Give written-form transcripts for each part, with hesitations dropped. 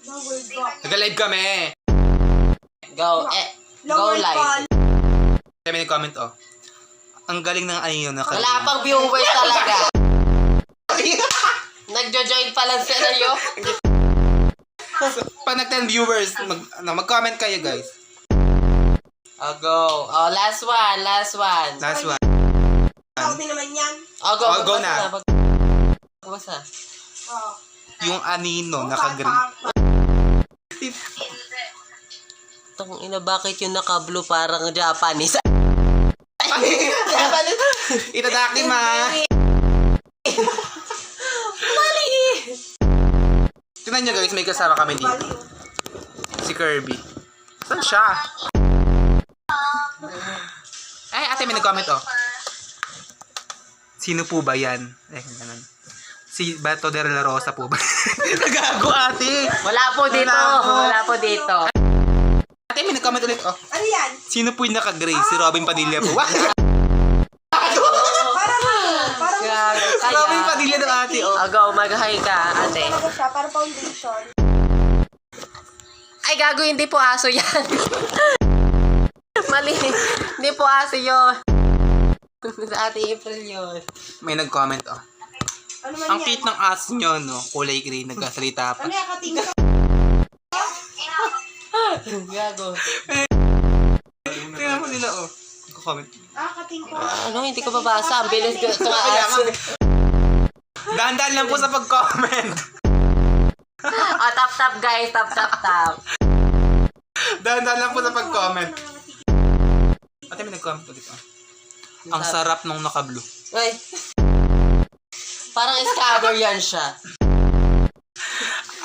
Nag-live kami. Go live. Kami nag-comment, oh. Ang galing ng ano yun. Wala pang viewers talaga. Nagjo-join pa lang sila yun. Pag nag-10 viewers, mag-comment kayo, guys. Oh, go. Oh, last one. Last one. Ako din naman yan. Oh, go. Oh, go na. Basta. Oh. Yung anino, naka-green. Tang ina, bakit yung naka-blue parang Japanese? Itadaki, ma. Mali! Tingnan nyo, guys, may kasama kami dito. Si Kirby. Saan siya? Ay, ate, may nag-comment, oh. Sino po ba yan? Ganun. Si Bato de la Rosa po ba? Nagago, ate. Wala po dito. Wala po dito. Ate, may nag-comment ulit, oh. Ano yan? Sino po yung naka-gray? Si Robin Padilla po. Si Robin Padilla daw, ate, oh. Oh, go. Mag-hi ka, ate. Talaga siya, para foundation. Ay, gago, hindi po aso yan. Mali. Hindi po aso yun. Sa ate April yun. May nag-comment, oh. Ano man Ang yan? cute ng ass nyo, no? Kulay green, nagkasalita pa. Ano yan, kating ka? Gago. Tingnan mo nila, oh. Nagko-comment. Kating ka. Ano, hindi ko babasa. Ang bilis ko itong aso. Dahan-dahan lang po sa pag-comment. Oh, tap guys. Tap. Dahan-dahan lang po sa pag-comment. Ate, may nag-comment ulit, oh. Ang sarap nung naka-blue. Ay. Parang scabber yan siya.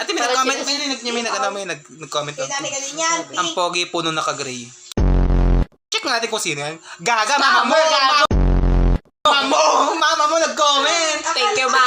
Ate, may nag-comment. May nag-comment. Kaya dami ganun yan. Ang pogi po nung naka-gray. Check natin kung sino yan. Gaga, Scabber, gago. Mama mo nag-comment. Thank you, ma.